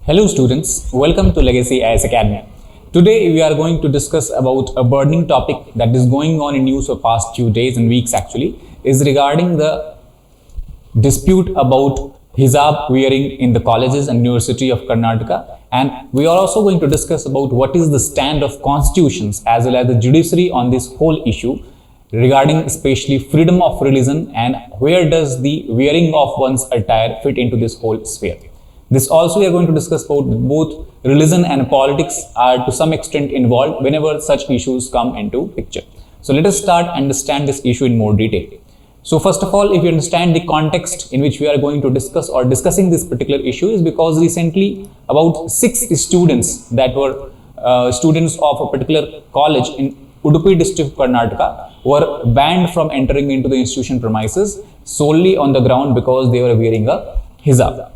Hello students, welcome to Legacy IAS Academy. Today we are going to discuss about a burning topic that is going on in news for past few days and weeks actually, is regarding the dispute about hijab wearing in the colleges and University of Karnataka, and we are also going to discuss about what is the stand of constitutions as well as the judiciary on this whole issue regarding especially freedom of religion and where does the wearing of one's attire fit into this whole sphere. This also we are going to discuss about both religion and politics are to some extent involved whenever such issues come into picture. So let us start understand this issue in more detail. So first of all, if you understand the context in which we are going to discuss or discussing this particular issue is because recently about 6 students that were students of a particular college in Udupi district of Karnataka were banned from entering into the institution premises solely on the ground because they were wearing a hijab.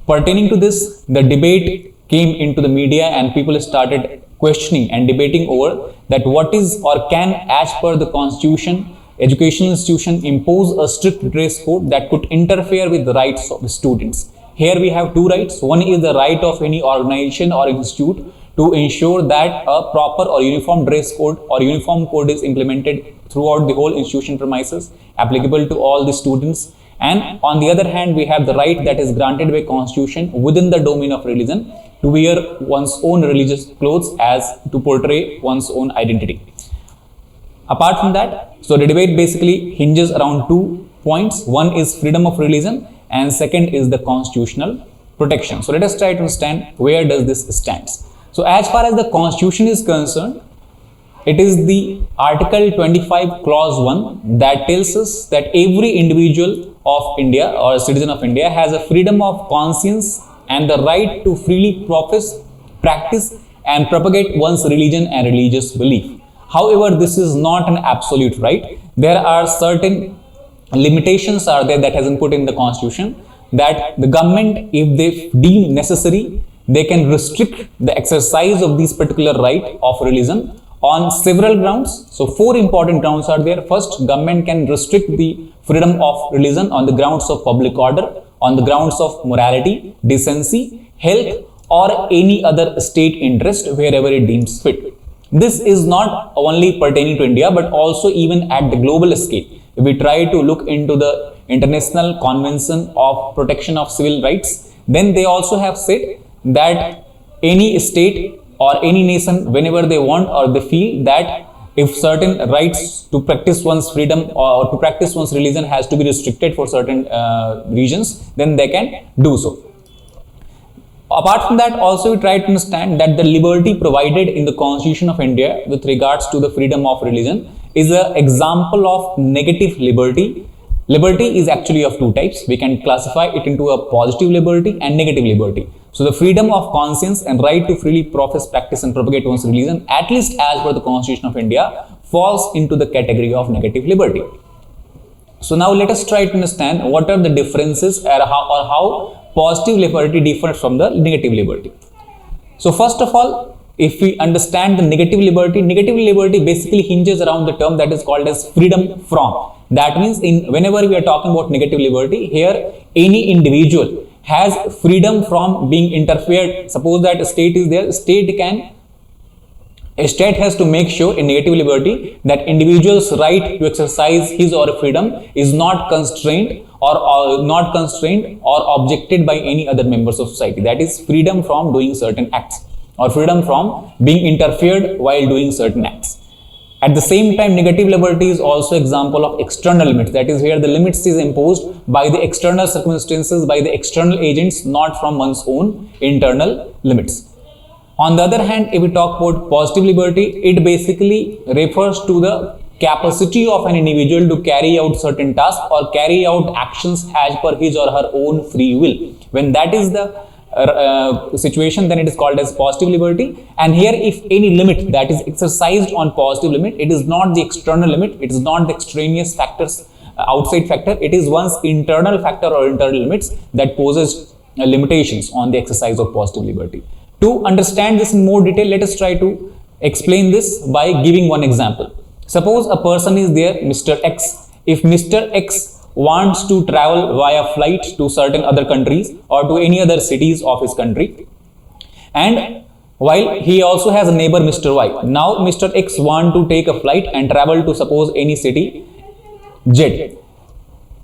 Pertaining to this, the debate came into the media and people started questioning and debating over that what is or can, as per the constitution, educational institution impose a strict dress code that could interfere with the rights of the students. Here we have two rights. One is the right of any organization or institute to ensure that a proper or uniform dress code or uniform code is implemented throughout the whole institution premises, applicable to all the students. And on the other hand, we have the right that is granted by constitution within the domain of religion to wear one's own religious clothes as to portray one's own identity. Apart from that, so the debate basically hinges around 2 points. One is freedom of religion and second is the constitutional protection. So let us try to understand where does this stands. So as far as the constitution is concerned, it is the Article 25 Clause 1 that tells us that every individual of India or a citizen of India has a freedom of conscience and the right to freely profess, practice and propagate one's religion and religious belief. However, this is not an absolute right. There are certain limitations are there that has been put in the constitution that the government, if they deem necessary, they can restrict the exercise of this particular right of religion on several grounds. So 4 important grounds are there. First, government can restrict the freedom of religion on the grounds of public order, on the grounds of morality, decency, health or any other state interest wherever it deems fit. This is not only pertaining to India but also even at the global scale. If we try to look into the International Convention of Protection of Civil Rights, then they also have said that any state or any nation, whenever they want or they feel that if certain rights to practice one's freedom or to practice one's religion has to be restricted for certain regions, then they can do so. Apart from that, also we try to understand that the liberty provided in the Constitution of India with regards to the freedom of religion is an example of negative liberty. Liberty is actually of 2 types. We can classify it into a positive liberty and negative liberty. So the freedom of conscience and right to freely profess, practice and propagate one's religion, at least as per the Constitution of India, falls into the category of negative liberty. So now let us try to understand what are the differences or how positive liberty differs from the negative liberty. So first of all, if we understand the negative liberty basically hinges around the term that is called as freedom from. That means whenever we are talking about negative liberty, here any individual has freedom from being interfered. Suppose that a state is there, a state has to make sure in negative liberty that individual's right to exercise his or her freedom is not constrained or objected by any other members of society. That is freedom from doing certain acts or freedom from being interfered while doing certain acts. At the same time, negative liberty is also example of external limits. That is where the limits is imposed by the external circumstances, by the external agents, not from one's own internal limits. On the other hand, if we talk about positive liberty, it basically refers to the capacity of an individual to carry out certain tasks or carry out actions as per his or her own free will. When that is the situation, then it is called as positive liberty. And here if any limit that is exercised on positive limit, it is not the external limit, it is not the extraneous factors, outside factor, it is one's internal factor or internal limits that poses limitations on the exercise of positive liberty. To understand this in more detail, let us try to explain this by giving one example. Suppose a person is there, Mr. X. If Mr. X wants to travel via flight to certain other countries or to any other cities of his country, and while he also has a neighbor Mr. Y. Now Mr. X want to take a flight and travel to suppose any city Z.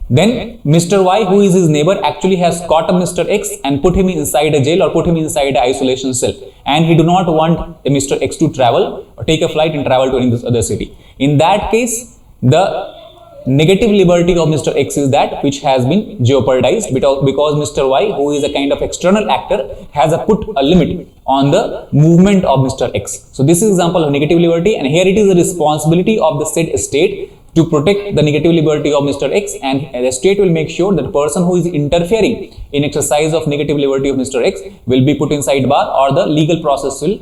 Then Mr. Y, who is his neighbor, actually has caught up Mr. X and put him inside a jail or put him inside an isolation cell, and he do not want Mr. X to travel or take a flight and travel to any other city. In that case, the negative liberty of Mr. X is that which has been jeopardized because Mr. Y, who is a kind of external actor, has put a limit on the movement of Mr. X. So this is example of negative liberty, and here it is the responsibility of the said state to protect the negative liberty of Mr. X, and the state will make sure that the person who is interfering in exercise of negative liberty of Mr. X will be put inside bar, or the legal process will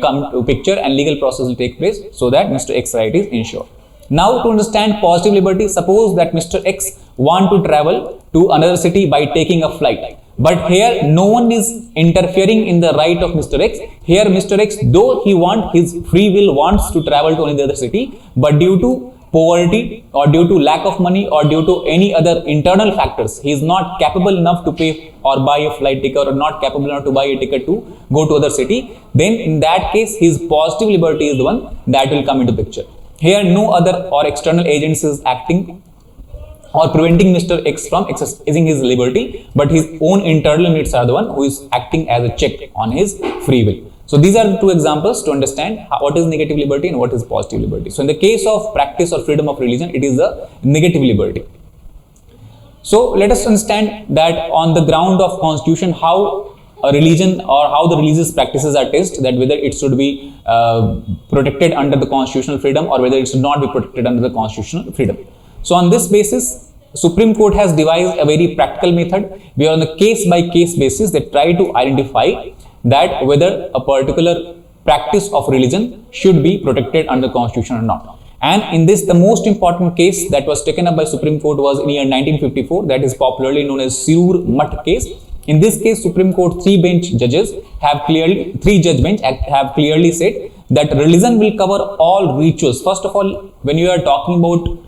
come to picture and legal process will take place so that Mr. X right is ensured. Now to understand positive liberty, suppose that Mr. X want to travel to another city by taking a flight. But here no one is interfering in the right of Mr. X. Here Mr. X, though he his free will wants to travel to another city, but due to poverty or due to lack of money or due to any other internal factors, he is not capable enough to pay or buy a flight ticket, or not capable enough to buy a ticket to go to other city. Then in that case, his positive liberty is the one that will come into picture. Here no other or external agents is acting or preventing Mr. X from exercising his liberty, but his own internal needs are the one who is acting as a check on his free will. So these are the two examples to understand what is negative liberty and what is positive liberty. So in the case of practice or freedom of religion, it is the negative liberty. So let us understand that on the ground of constitution, how a religion or how the religious practices are tested, that whether it should be protected under the constitutional freedom or whether it should not be protected under the constitutional freedom. So on this basis, Supreme Court has devised a very practical method where on the case-by-case basis they try to identify that whether a particular practice of religion should be protected under the constitution or not. And in this, the most important case that was taken up by Supreme Court was in year 1954, that is popularly known as Sirur Mutt case. In this case, Supreme Court three judge bench have clearly said that religion will cover all rituals. First of all, when you are talking about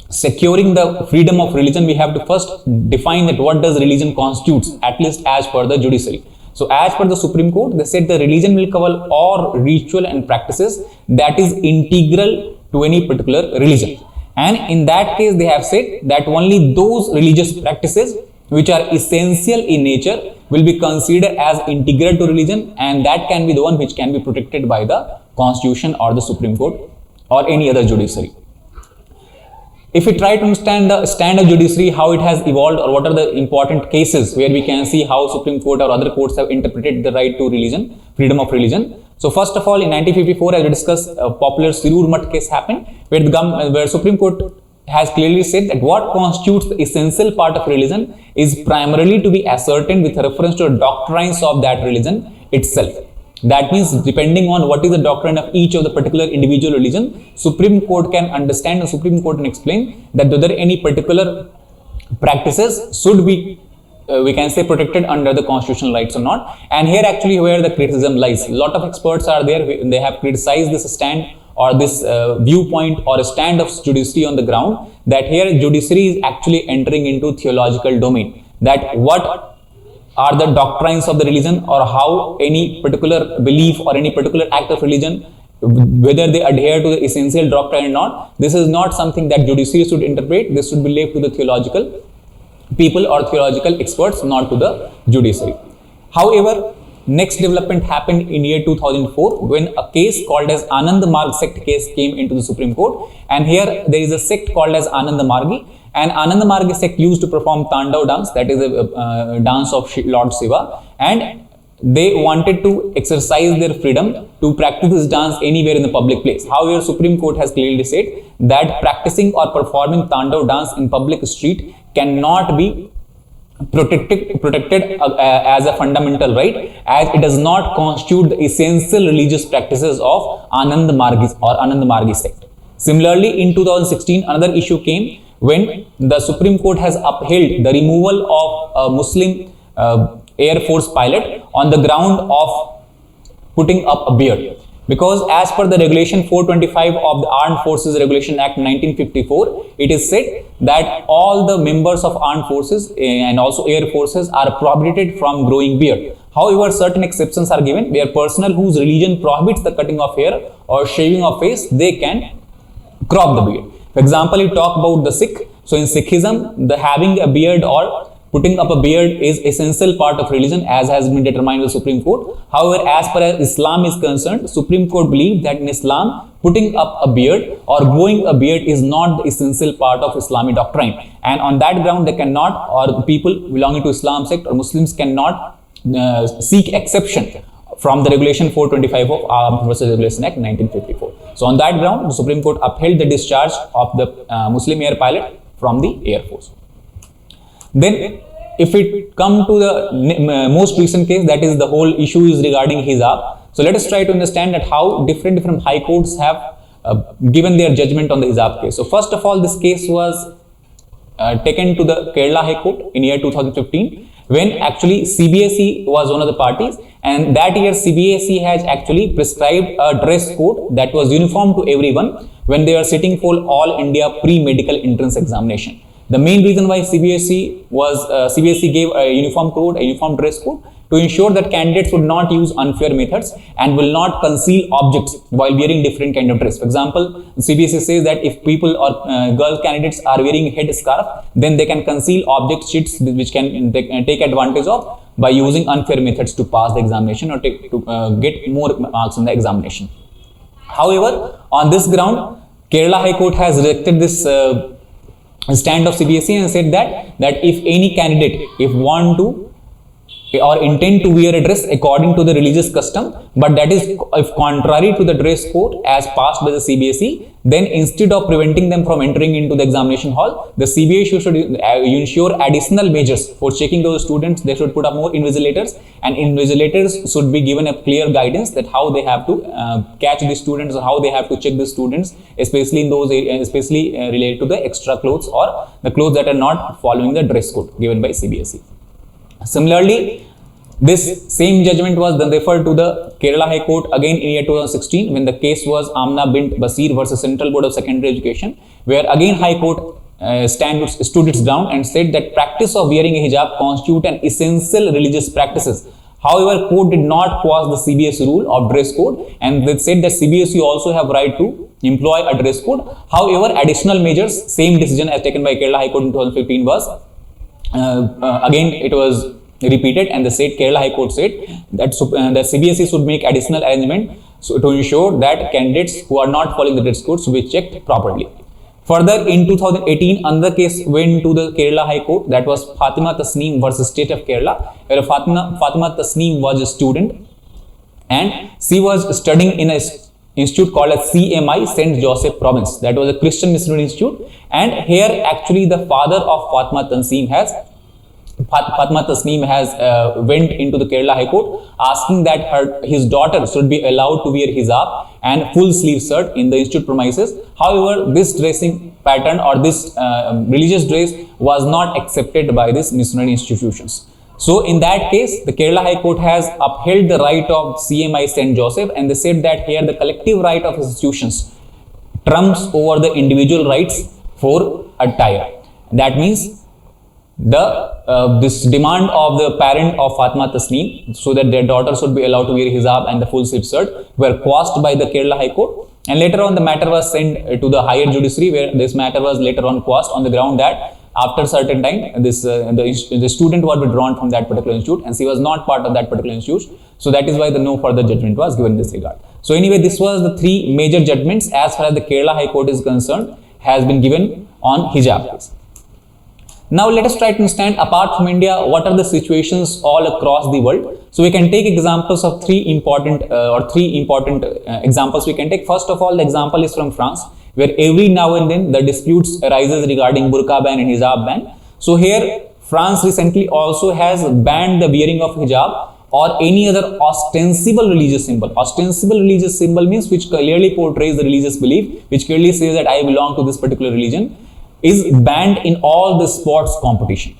securing the freedom of religion, we have to first define that what does religion constitutes, at least as per the judiciary. So as per the Supreme Court, they said the religion will cover all ritual and practices that is integral to any particular religion. And in that case, they have said that only those religious practices which are essential in nature will be considered as integral to religion, and that can be the one which can be protected by the Constitution or the Supreme Court or any other judiciary. If we try to understand the stand of judiciary, how it has evolved, or what are the important cases where we can see how Supreme Court or other courts have interpreted the right to religion, freedom of religion. So first of all, in 1954, as we discussed, a popular Sirur Mutt case happened where Supreme Court has clearly said that what constitutes the essential part of religion is primarily to be ascertained with reference to the doctrines of that religion itself. That means depending on what is the doctrine of each of the particular individual religion, Supreme Court can understand and Supreme Court can explain that whether any particular practices should be, we can say, protected under the constitutional rights or not. And here actually where the criticism lies. A lot of experts are there, they have criticized this stand or this viewpoint or a stand of judiciary on the ground that here judiciary is actually entering into theological domain, that what are the doctrines of the religion or how any particular belief or any particular act of religion, whether they adhere to the essential doctrine or not. This is not something that judiciary should interpret. This should be left to the theological people or theological experts, not to the judiciary. However, next development happened in year 2004 when a case called as Anand Marg sect case came into the Supreme Court, and here there is a sect called as Anand Margi, and Anand Margi sect used to perform Tandav dance, that is a dance of Lord Shiva, and they wanted to exercise their freedom to practice this dance anywhere in the public place. However, Supreme Court has clearly said that practicing or performing Tandav dance in public street cannot be protected as a fundamental right, as it does not constitute the essential religious practices of Anand Margi or Anand Margi sect. Similarly, in 2016, another issue came when the Supreme Court has upheld the removal of a Muslim Air Force pilot on the ground of putting up a beard. Because as per the regulation 425 of the Armed Forces Regulation Act 1954, it is said that all the members of armed forces and also air forces are prohibited from growing beard. However, certain exceptions are given where personnel whose religion prohibits the cutting of hair or shaving of face, they can crop the beard. For example, you talk about the Sikh. So in Sikhism, the having a beard or putting up a beard is essential part of religion as has been determined by the Supreme Court. However, as far as Islam is concerned, Supreme Court believes that in Islam, putting up a beard or growing a beard is not the essential part of Islamic doctrine. And on that ground, they cannot, or people belonging to Islam sect or Muslims cannot seek exception from the regulation 425 of Armed Forces Regulation Act 1954. So on that ground, the Supreme Court upheld the discharge of the Muslim air pilot from the Air Force. Then if it come to the most recent case, that is the whole issue is regarding hijab. So let us try to understand that how different high courts have given their judgment on the hijab case. So first of all, this case was taken to the Kerala High Court in year 2015, when actually CBSE was one of the parties, and that year CBSE has actually prescribed a dress code that was uniform to everyone when they are sitting for All India Pre-Medical Entrance Examination. The main reason why CBSE gave a uniform code, a uniform dress code, to ensure that candidates would not use unfair methods and will not conceal objects while wearing different kind of dress. For example, CBSE says that if people or girl candidates are wearing head scarf, then they can conceal object sheets which can take advantage of by using unfair methods to pass the examination or to get more marks in the examination. However, on this ground, Kerala High Court has rejected this stand of CBSE and said that if any candidate if want to or intend to wear a dress according to the religious custom, but that is if contrary to the dress code as passed by the CBSE, then instead of preventing them from entering into the examination hall, the CBSE should ensure additional measures for checking those students. They should put up more invigilators, and invigilators should be given a clear guidance that how they have to catch the students or how they have to check the students, especially in those especially related to the extra clothes or the clothes that are not following the dress code given by CBSE. Similarly, this same judgment was then referred to the Kerala High Court again in year 2016 when the case was Amna bint Basir versus Central Board of Secondary Education, where again High Court stood its ground and said that practice of wearing a hijab constitute an essential religious practices. However, court did not quash the CBSE rule of dress code, and they said that CBSE also have right to employ a dress code. However, additional measures, same decision as taken by Kerala High Court in 2015 was again it was repeated, and the Kerala High Court said that CBSE should make additional arrangement to ensure that candidates who are not following the dress code should be checked properly. Further, in 2018, another case went to the Kerala High Court, that was Fatima Tasneem versus State of Kerala, where Fatima Tasneem was a student and she was studying in a institute called as CMI, St. Joseph Province. That was a Christian missionary institute, and here actually the father of Fatima Tasneem has went into the Kerala High Court asking that his daughter should be allowed to wear hijab and full sleeve shirt in the institute premises. However, this dressing pattern or this religious dress was not accepted by these missionary institutions. So in that case, the Kerala High Court has upheld the right of CMI St. Joseph, and they said that here the collective right of institutions trumps over the individual rights for attire. That means this demand of the parent of Fatima Tasneem so that their daughter should be allowed to wear hijab and the full sleeve shirt were quashed by the Kerala High Court, and later on the matter was sent to the higher judiciary, where this matter was later on quashed on the ground that after a certain time the student was withdrawn from that particular institute and she was not part of that particular institute. So that is why the no further judgment was given in this regard. So anyway, this was the three major judgments as far as the Kerala High Court is concerned has been given on hijab case. Now let us try to understand, apart from India, what are the situations all across the world. So we can take examples of three important examples we can take. First of all, the example is from France, where every now and then the disputes arises regarding burqa ban and hijab ban. So here France recently also has banned the wearing of hijab or any other ostensible religious symbol. Ostensible religious symbol means which clearly portrays the religious belief, which clearly says that I belong to this particular religion, is banned in all the sports competition.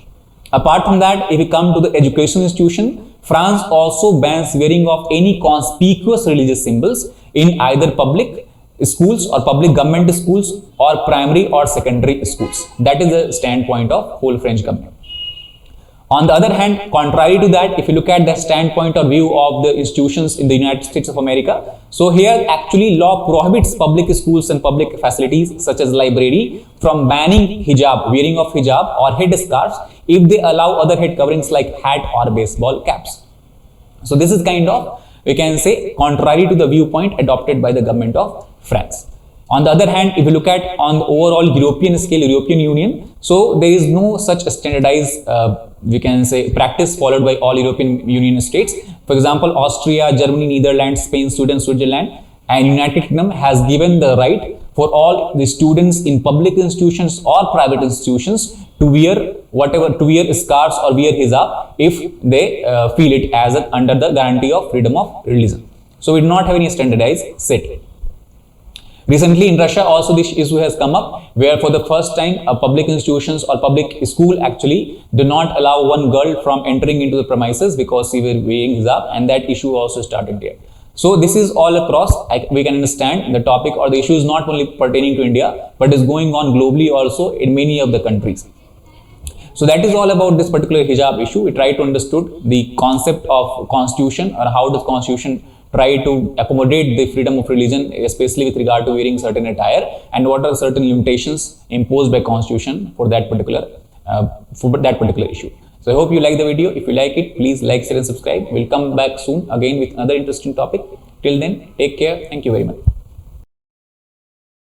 Apart from that, if we come to the education institution, France also bans wearing of any conspicuous religious symbols in either public schools or public government schools or primary or secondary schools. That is the standpoint of whole French government. On the other hand, contrary to that, if you look at the standpoint or view of the institutions in the United States of America, so here actually law prohibits public schools and public facilities such as library from banning hijab, wearing of hijab or head scarves if they allow other head coverings like hat or baseball caps. So this is kind of, we can say, contrary to the viewpoint adopted by the government of France. On the other hand, if you look at on the overall European scale, European Union, so there is no such standardized, we can say, practice followed by all European Union states. For example, Austria, Germany, Netherlands, Spain, Sweden, Switzerland, and United Kingdom has given the right for all the students in public institutions or private institutions to wear scarves or wear hijab if they feel it as under the guarantee of freedom of religion. So we do not have any standardized set. Recently in Russia also this issue has come up where for the first time public institutions or public school actually do not allow one girl from entering into the premises because she was wearing hijab, and that issue also started there. So this is all across, we can understand the topic or the issue is not only pertaining to India but is going on globally also in many of the countries. So that is all about this particular hijab issue. We try to understood the concept of constitution or how does constitution try to accommodate the freedom of religion, especially with regard to wearing certain attire, and what are certain limitations imposed by constitution for that particular issue. So I hope you like the video. If you like it, please like, share and subscribe. We'll come back soon again with another interesting topic. Till then, take care. Thank you very much.